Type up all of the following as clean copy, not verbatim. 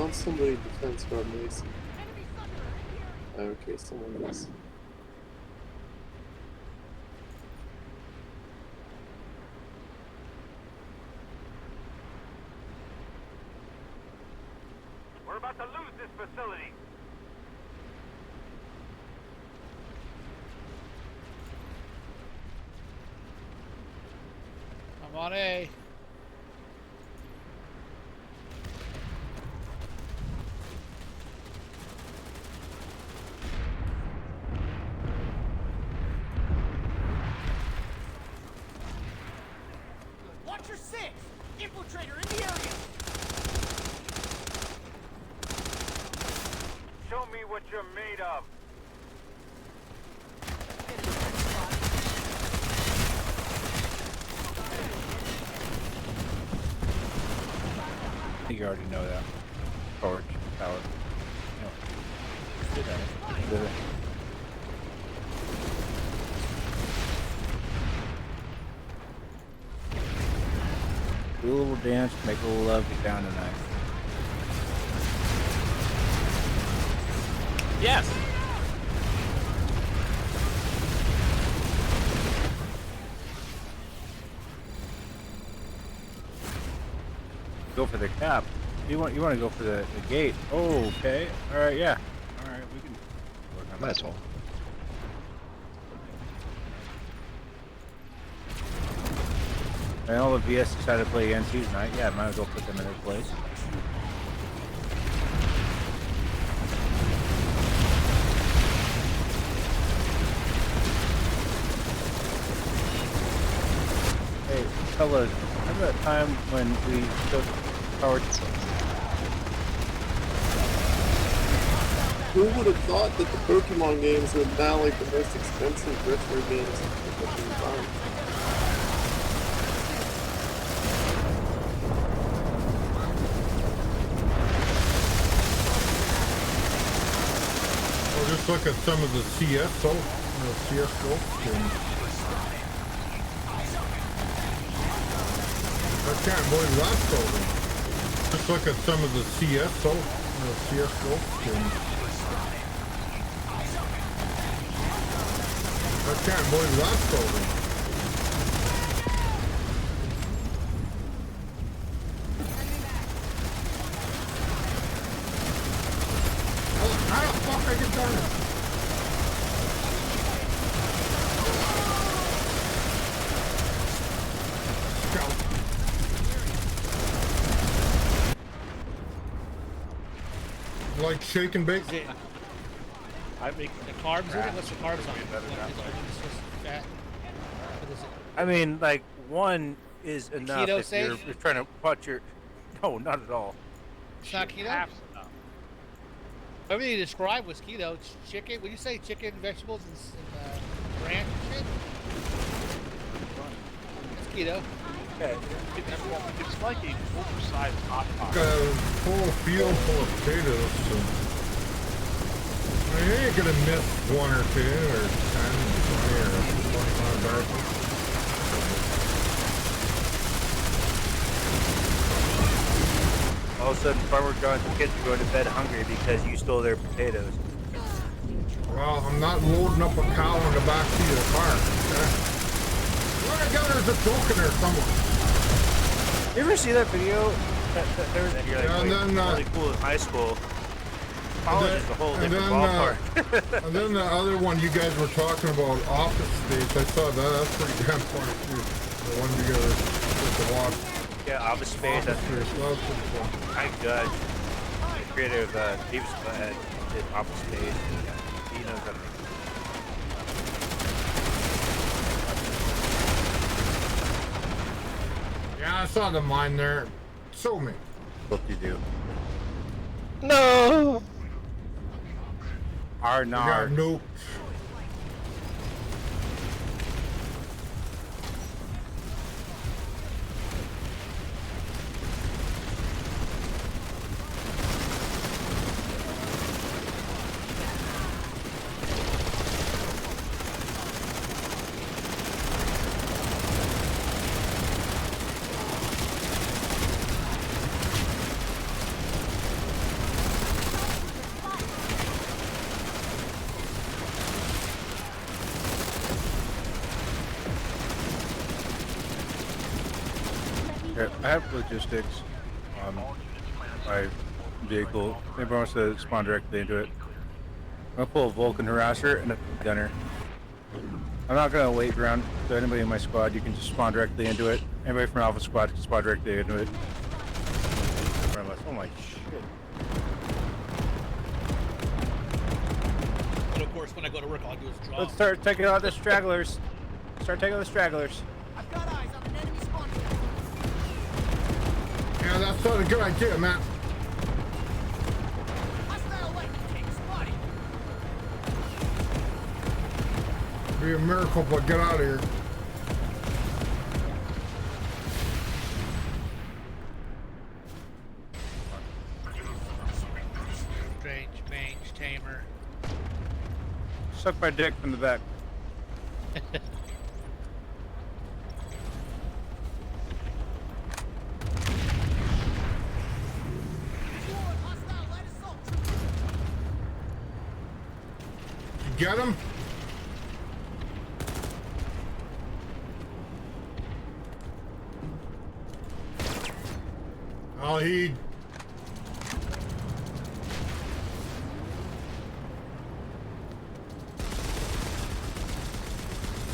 found somebody defense guard Mason. Okay, someone else. We're about to lose this facility. I'm on A. Watch your six! Infiltrator in the area! Show me what you're made of. I think you already know that. Torch, power. No. Did that. Did it. Do a little dance, make a little love, get down tonight. Yes. Go for the cap. You want to go for the gate. Oh, okay. All right, yeah. All right, we can work on Might that. as well. And all the VS decided to play against you tonight. Yeah, might as well put them in their place. Hey, fellas, remember that time when we took Howard? Who would have thought that the Pokemon games were now like the most expensive retro games of the time? Well, just look at some of the CSGO games. I can't believe that's sold. Just look at some of the CSGO games. I can't believe that's sold. How the fuck I get done? Like shake and bake? I make the carbs in it. What's the carbs on it? It's just fat. What is it? I mean, like, one is enough keto if you're safe? trying to watch your... No, not at all. It's not keto. Everything you described was keto. It's chicken. Would you say chicken, vegetables, and ranch and shit? It's keto. Okay. It's like a oversized hot pot. Got a full field full of potatoes, so I ain't gonna miss 1 or 2 or 10 or 25 barrels. All of a sudden, Farmer John's kids are going to bed hungry because you stole their potatoes. Well, I'm not loading up a cow in the back seat of the car. Well, I got there's a joke in there somewhere. You ever see that video? There was you're like, Yeah, and then, really cool in high school. College is a whole different ballpark. And then the other one you guys were talking about, Office Space, I saw that. That's pretty damn funny too. The one you guys just watched. Yeah, Office Space. Office Space, that was pretty fun. My God, the creator of Deep's did Office Space. Yeah, he knows how to make it. Yeah, I saw the mine there. Show me. What you do? No! You got Arnar. nuked. Okay, I have logistics on my vehicle. Anybody wants to spawn directly into it? I'm gonna pull a Vulcan harasser and a gunner. I'm not gonna wait around, so anybody in my squad, you can just spawn directly into it. Anybody from Alpha Squad can spawn directly into it. Oh my shit. But of course, when I go to work, all I do is draw. Let's start taking out the stragglers. Start taking out the stragglers. I've got eyes on an enemy spawn pad. Yeah, that's not a good idea, man. Hostile lightning tank spotted. Be a miracle, but get out of here. Strange, mange, tamer. Suck my dick from the back. Hostile light assault trooper. You get him? Oh, he...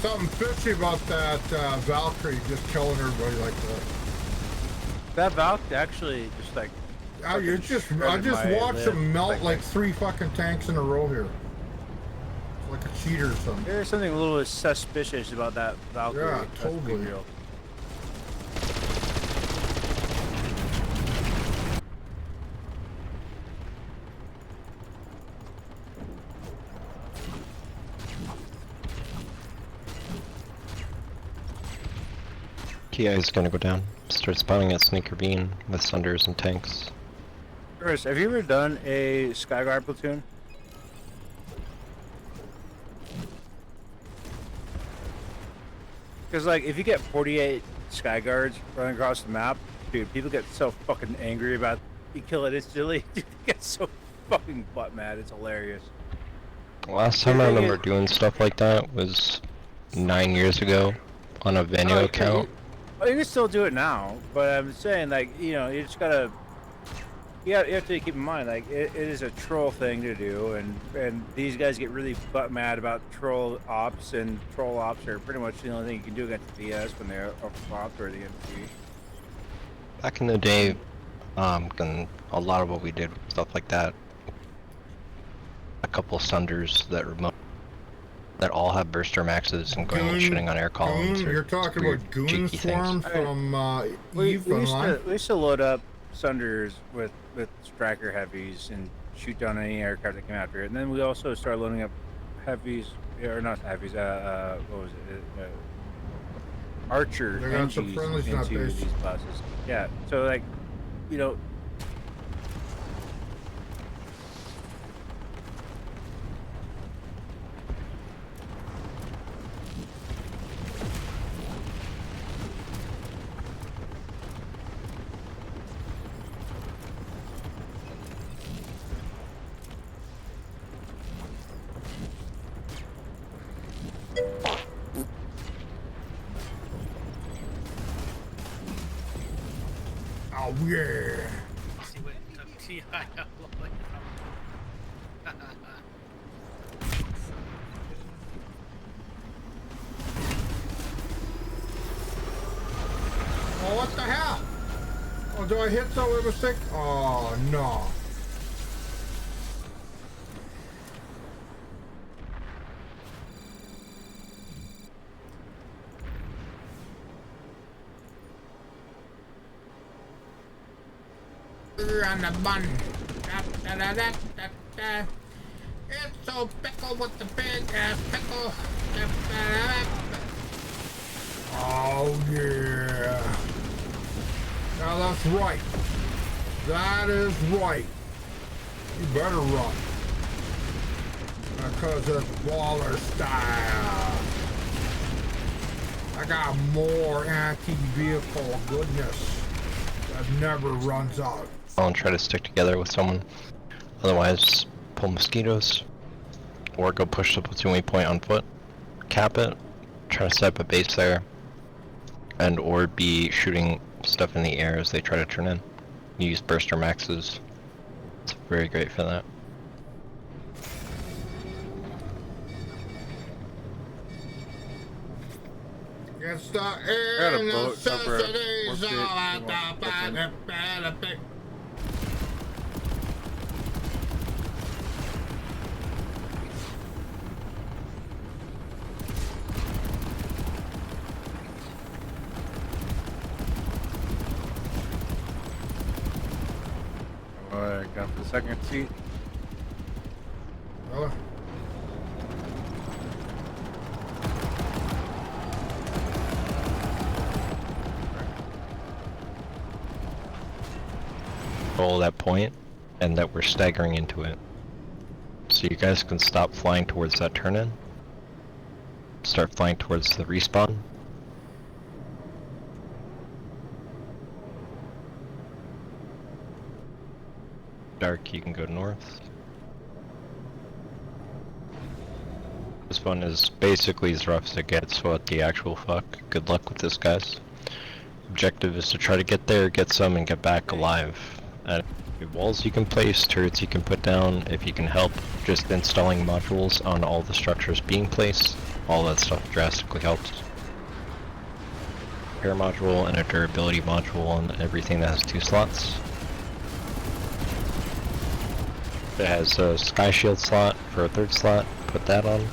Something fishy about that Valkyrie just killing everybody like that. That Valk actually just like... I just watched him melt like 3 fucking tanks in a row here. Like a cheater or something. There's something a little suspicious about that Valkyrie. Yeah, let's be totally. real. Kia is gonna go down. Start spawning at Sneaker Bean with Sunders and tanks. Chris, have you ever done a Skyguard platoon? Because like, if you get 48 Skyguards running across the map, dude, people get so fucking angry about you kill it instantly. Dude, they get so fucking butt mad. It's hilarious. Last time I remember doing stuff like that was 9 years ago on a venue account. Well, you can still do it now, but I'm saying, like, you know, you just gotta, you have to keep in mind, like, it is a troll thing to do, and these guys get really butt mad about troll ops, and troll ops are pretty much the only thing you can do against the DS when they're flopped or the NT. Back in the day, and a lot of what we did, stuff like that. A couple Sunders that all have burster maxes and going and shooting on air columns. You're talking about Goon Swarm from Yeeb Online? We used to load up Sunders with Striker heavies and shoot down any aircraft that came after it. And then we also started loading up heavies, or not heavies, what was it? Archer They got some friendlies not into based. these classes. Yeah, so like, you know, Oh yeah. See what TI upload. Oh, what the hell? Oh, do I hit that with a stick? Oh, no. On the bun. Da, da, da, da, da, da. It's so pickle with the big ass pickle. Da, da, da, da. Oh yeah. Now that's right. That is right. You better run. Because it's baller style. I got more anti-vehicle goodness that never runs out. And try to stick together with someone. Otherwise, pull mosquitoes. Or go push the platoon waypoint on foot. Cap it. Try to set up a base there. And or be shooting stuff in the air as they try to turn in. You use burster maxes. It's very great for that. It's the got a boat over at necessities Warpaint. of You the want to check in? benefit. Alright, got the second seat. Oh. Roll that point, and that we're staggering into it. So you guys can stop flying towards that turn-in. Start flying towards the respawn. Dark, you can go north. This one is basically as rough as it gets. What the actual fuck? Good luck with this, guys. Objective is to try to get there, get some, and get back alive. Walls you can place, turrets you can put down. If you can help, just installing modules on all the structures being placed. All that stuff drastically helps. Repair module and a durability module on everything that has 2 slots. It has a sky shield slot for a 3rd slot. Put that on.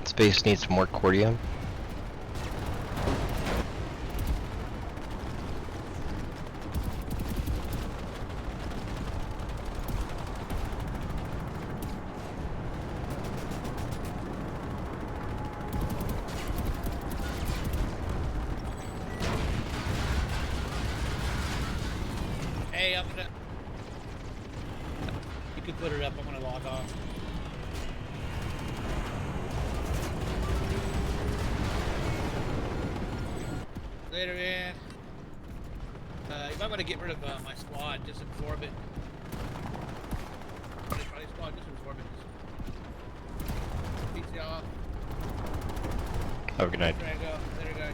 Space needs more cordium. Hey, I'm gonna... You can put it up, I'm gonna log off. Later, man. You might want to get rid of my squad, just absorb it. Squad, just absorb it. Peace y'all. Have a good night. There you go. Later, guys.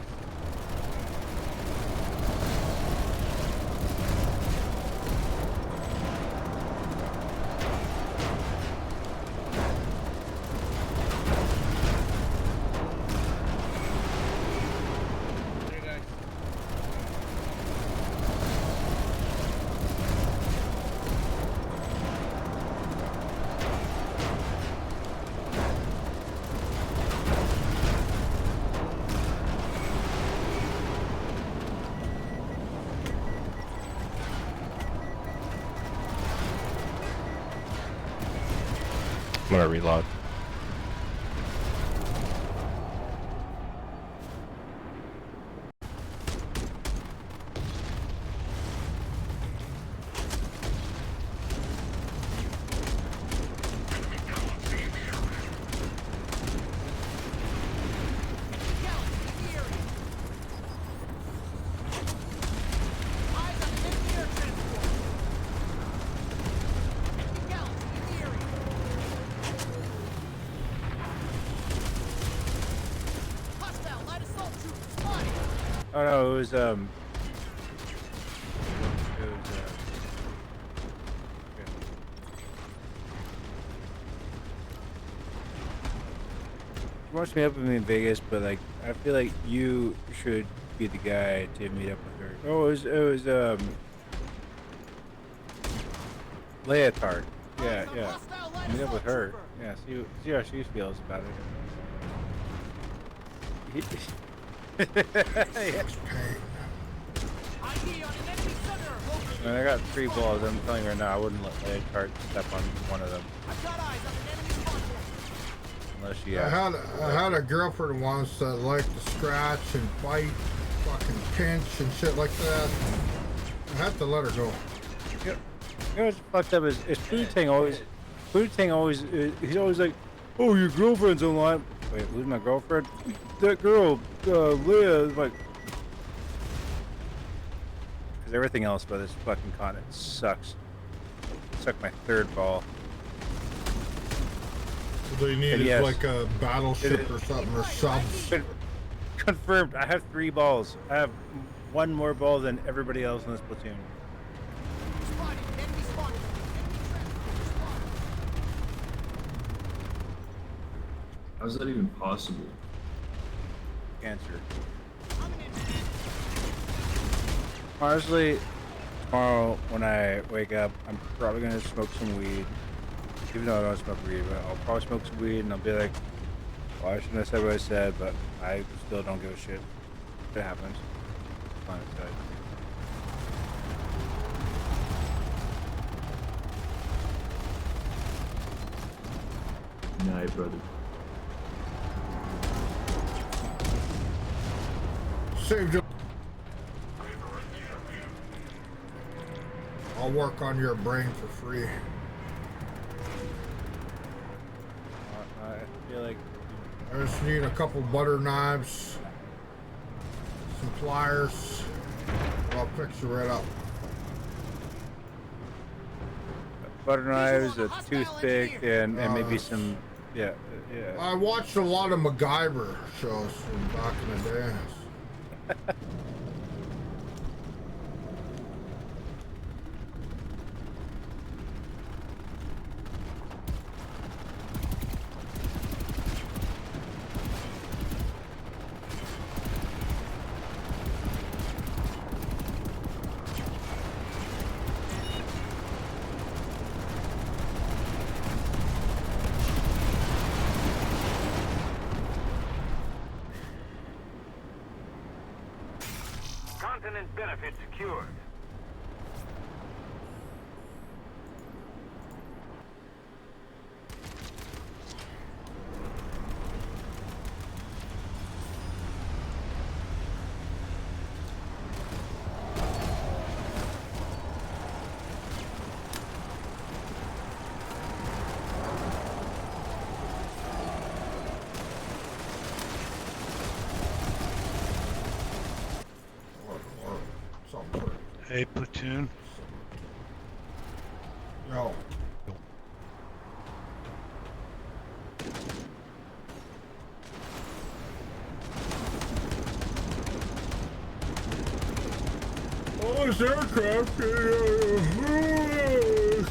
I'm gonna reload. Oh no, it was okay. wants to meet up with me in Vegas, but like I feel like you should be the guy to meet up with her. Oh, it was Leotard. Yeah, yeah. Meet up with her. Yeah, see how she feels about it. Yeah. Man, I got 3 balls. I'm telling you right now, I wouldn't let Leotard step on one of them. Unless she I had a girlfriend once that liked to scratch and bite, fucking pinch and shit like that. I had to let her go. You know what's fucked up is Platoon always, he's always like, oh, your girlfriend's online. Wait, who's my girlfriend? That girl, Leah, is like, because everything else about this fucking continent sucks. Suck my 3rd ball. So they needed yes, like a battleship or something, or subs. Confirmed, I have 3 balls. I have 1 more ball than everybody else in this platoon. How's that even possible? Cancer. Honestly, tomorrow when I wake up, I'm probably gonna smoke some weed. Even though I don't smoke weed, but I'll probably smoke some weed and I'll be like, well, I shouldn't have said what I said, but I still don't give a shit. It happens. Planetside. Night, brother. Saved you. I'll work on your brain for free. I feel like I just need a couple butter knives, some pliers. I'll fix you right up. butter knives, a toothpick, and maybe some, yeah. I watched a lot of MacGyver shows from back in the day. Continent benefit secured. Hey, Platoon. Yo. Oh, this aircraft.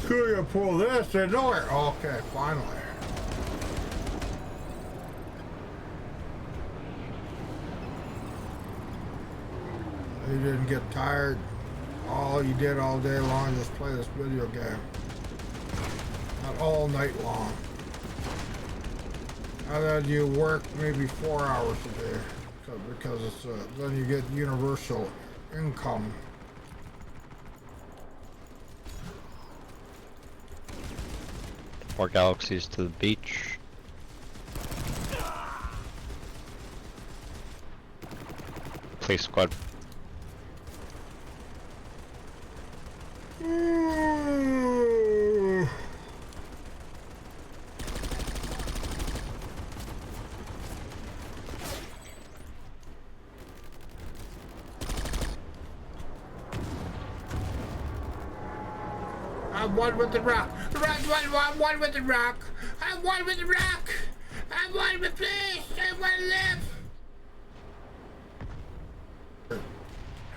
Could you pull this and nowhere? Okay, finally. You didn't get tired. All you did all day long is just play this video game. Not all night long. And then you work maybe 4 hours a day because it's then you get universal income. More galaxies to the beach. Play squad. I'm one with the rock. I'm one with the rock. I'm one with the rock. I'm one with peace. I want to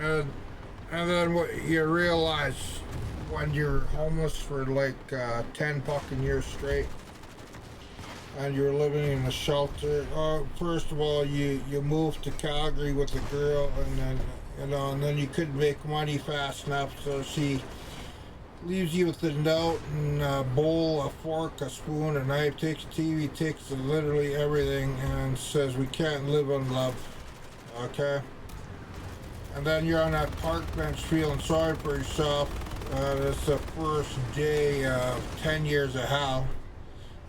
live. And then what you realize when you're homeless for like 10 fucking years straight, and you're living in a shelter. First of all, you moved to Calgary with a girl, and then and then you couldn't make money fast enough, so she leaves you with a note and a bowl, a fork, a spoon, a knife, takes a TV, takes literally everything, and says we can't live on love. Okay? And then you're on that park bench feeling sorry for yourself. It's the first day of 10 years of hell.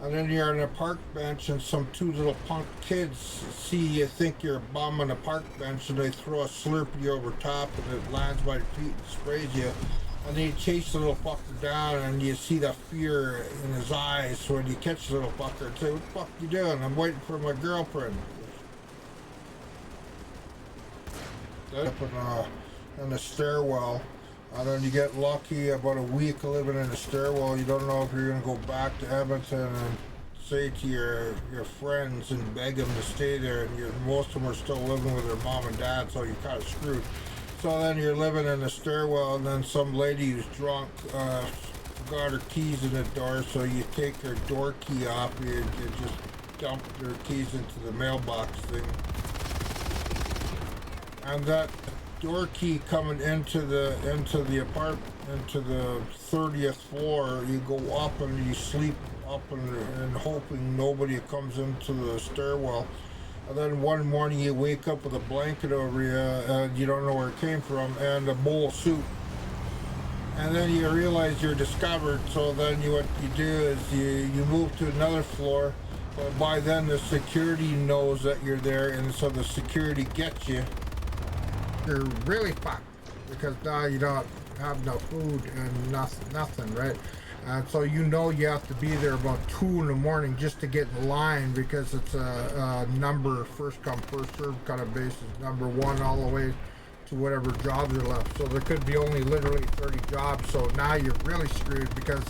And then you're on a park bench and some two little punk kids see you, think you're a bum on a park bench, and they throw a Slurpee over top and it lands by your feet and sprays you. And then you chase the little fucker down and you see the fear in his eyes when you catch the little fucker and say, what the fuck you doing? I'm waiting for my girlfriend. Up in the stairwell. And then you get lucky, about a week living in a stairwell. You don't know if you're going to go back to Edmonton and say to your friends and beg them to stay there. And most of them are still living with their mom and dad, so you're kind of screwed. So then you're living in a stairwell, and then some lady who's drunk got her keys in the door, so you take her door key off, you just dump her keys into the mailbox thing. And that door key coming into the apartment, into the 30th floor, you go up and you sleep up and hoping nobody comes into the stairwell. And then one morning you wake up with a blanket over you and you don't know where it came from, and a bowl of soup. And then you realize you're discovered, so then what you do is you move to another floor. But by then the security knows that you're there, and so the security gets you. You're really fucked because now you don't have no food and nothing, right? And so you know you have to be there about 2 in the morning just to get in line, because it's a number, first come first serve kind of basis, number 1 all the way to whatever jobs are left. So there could be only literally 30 jobs. So now you're really screwed, because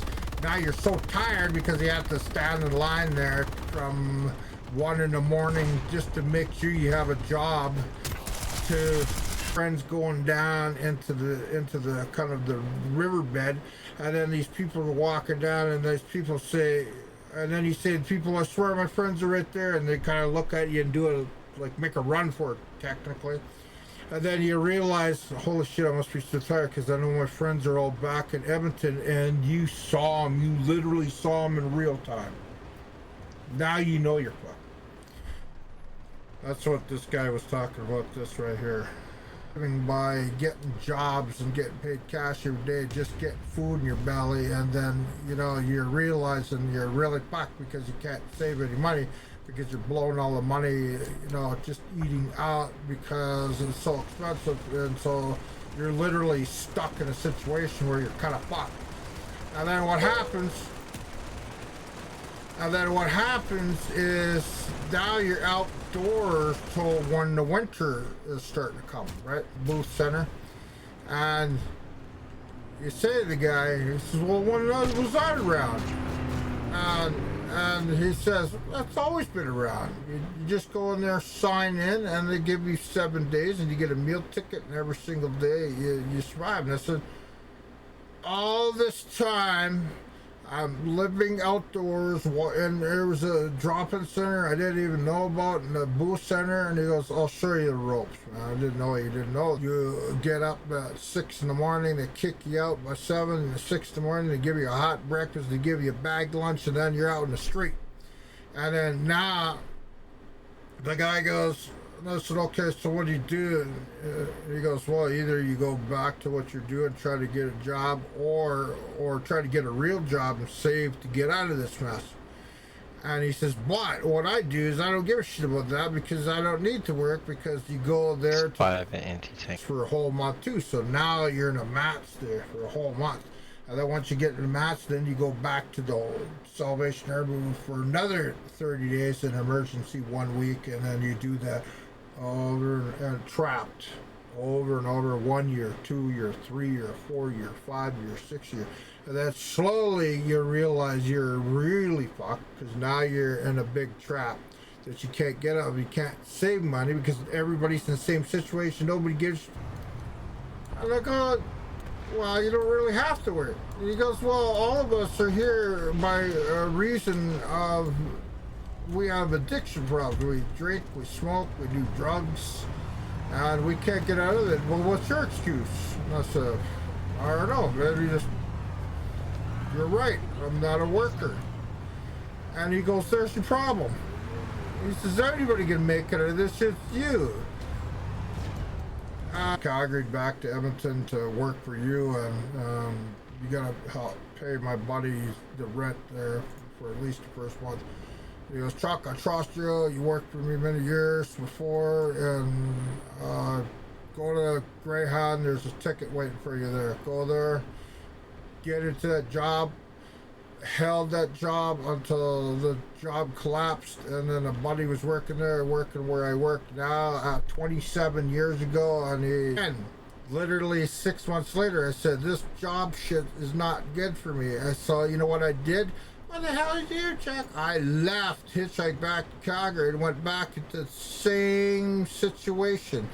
now you're so tired because you have to stand in line there from 1 in the morning just to make sure you have a job, to friends going down into the kind of the riverbed, and then these people are walking down, and these people say, and then you say to people, I swear my friends are right there, and they kind of look at you and do it, like make a run for it technically. And then you realize, holy shit, I must be so tired because I know my friends are all back in Edmonton, and you saw them, you literally saw them in real time. Now you know you're fucked. That's what this guy was talking about, this right here. By getting jobs and getting paid cash every day, just getting food in your belly, and then you're realizing you're really fucked because you can't save any money because you're blowing all the money just eating out because it's so expensive, and so you're literally stuck in a situation where you're kind of fucked. And then what happens is now you're outdoors till when the winter is starting to come, right? Booth center. And you say to the guy, he says, well, when was that around? And he says, that's always been around. You just go in there, sign in, and they give you 7 days, and you get a meal ticket, and every single day you survive. And I said, all this time, I'm living outdoors, and there was a drop-in center I didn't even know about, in the booth center, and he goes, I'll show you the ropes. I didn't know you didn't know. You get up at 6 in the morning, they kick you out by 7, 6 in the morning, they give you a hot breakfast, they give you a bagged lunch, and then you're out in the street. And then now, the guy goes, and I said, okay, so what do you do? And he goes, well, either you go back to what you're doing, try to get a job, or try to get a real job and save to get out of this mess. And he says, but what I do is I don't give a shit about that because I don't need to work, because you go there for a whole month too. So now you're in a mats there for a whole month. And then once you get in the mats, then you go back to the Salvation Army for another 30 days, an emergency 1 week, and then you do that over and trapped over and over, 1 year, 2 year, 3 year, 4 year, 5 year, 6 year. And then slowly you realize you're really fucked, because now you're in a big trap that you can't get out of. You can't save money because everybody's in the same situation. Nobody gives. I'm like, oh, well, you don't really have to work. And he goes, well, all of us are here by reason of we have addiction problems. We drink, we smoke, we do drugs, and we can't get out of it. Well, what's your excuse? And I said, I don't know, maybe just, you're right, I'm not a worker. And he goes, there's your problem. He says, anybody can make it out of this, it's you. Calgary back to Edmonton to work for you, and you gotta help pay my buddy the rent there for at least the first month. He goes, Chuck, I trust you. You worked for me many years before, and go to Greyhound. There's a ticket waiting for you there. Go there, get into that job. Held that job until the job collapsed, and then a buddy was working there, working where I work now, 27 years ago, and literally 6 months later, I said, this job shit is not good for me. I saw, you know what I did? What the hell is you, Chuck? I left, hitchhiked back to Calgary, and went back into the same situation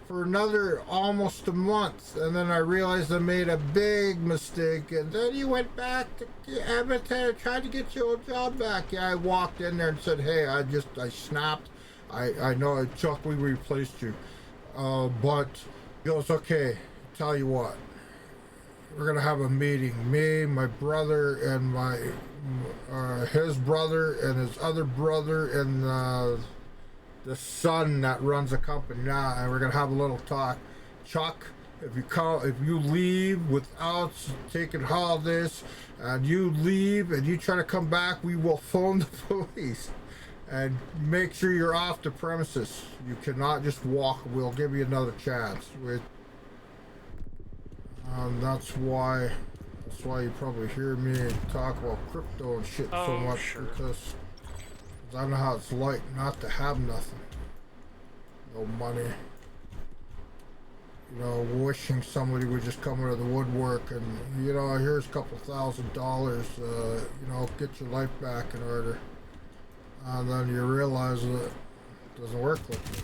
for another almost a month, and then I realized I made a big mistake, and then you went back to Edmonton, tried to get your old job back. Yeah, I walked in there and said, hey, I snapped. I know, Chuck, we replaced you. But he goes, okay, tell you what, we're gonna have a meeting, me, my brother, and his brother, and his other brother, and the son that runs the company now, and we're gonna have a little talk. Chuck, if you leave without taking holidays, and you leave and you try to come back, we will phone the police and make sure you're off the premises. You cannot just walk. We'll give you another chance. That's why you probably hear me talk about crypto and shit so much, sure. because I know how it's like not to have nothing. No money. You know, wishing somebody would just come out of the woodwork and, you know, here's a couple $1,000, you know, get your life back in order. And then you realize that it doesn't work like that.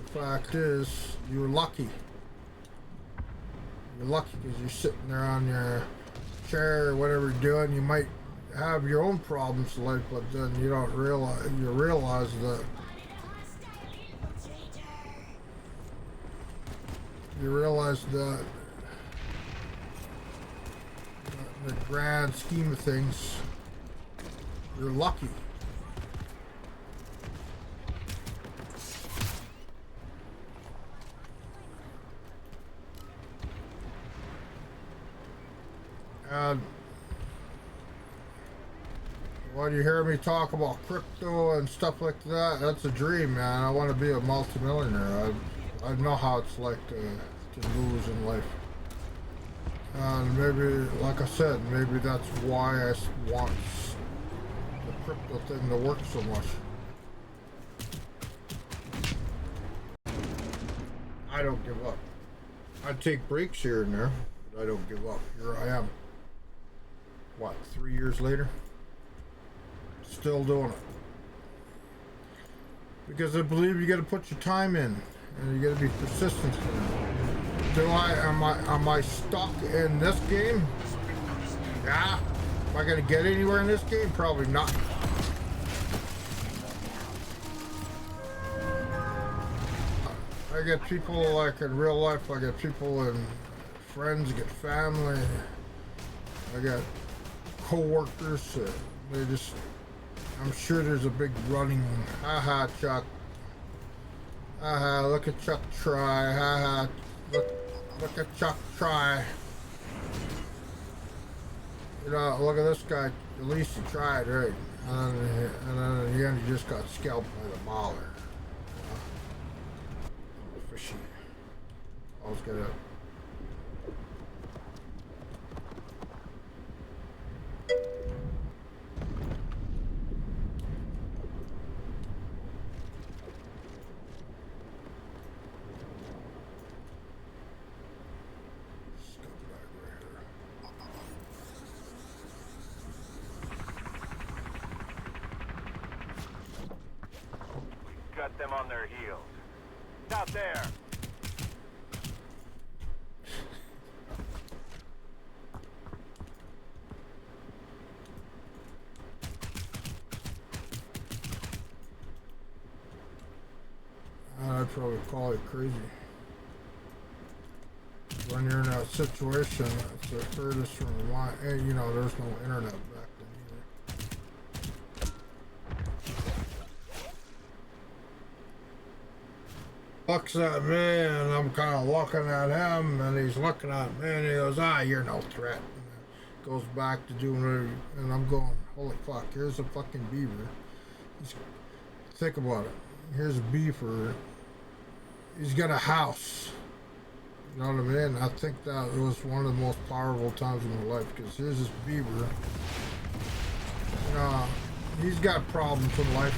The fact is, you're lucky. You're lucky because you're sitting there on your chair or whatever you're doing. You might have your own problems in life, but then you don't realize, that in the grand scheme of things, you're lucky. And when you hear me talk about crypto and stuff like that, that's a dream, man. I want to be a multimillionaire. I know how it's like to lose in life. And maybe, like I said, maybe that's why I want the crypto thing to work so much. I don't give up. I take breaks here and there, but I don't give up. Here I am. What, 3 years later? Still doing it. Because I believe you gotta put your time in, and you gotta be persistent. Am I stuck in this game? Yeah. Am I gonna get anywhere in this game? Probably not. I get people like in real life, I get people and friends, I get family, I got co-workers, they just, I'm sure there's a big running, haha Chuck, haha look at Chuck try, haha look at Chuck try, you know, look at this guy, at least he tried, right, and then in the end he just got scalped by the baller. Fishy. I was gonna. Got them on their heels. Out there. probably call you crazy. When you're in that situation, it's the furthest from the line. And, you know, there's no internet back then either. Looks at me, and I'm kind of looking at him, and he's looking at me, and he goes, "Ah, you're no threat." And then goes back to doing it, and I'm going, "Holy fuck! Here's a fucking beaver." Think about it. Here's a beaver. He's got a house. You know what I mean? I think that was one of the most powerful times in my life, because here's this beaver. You know, he's got problems in life.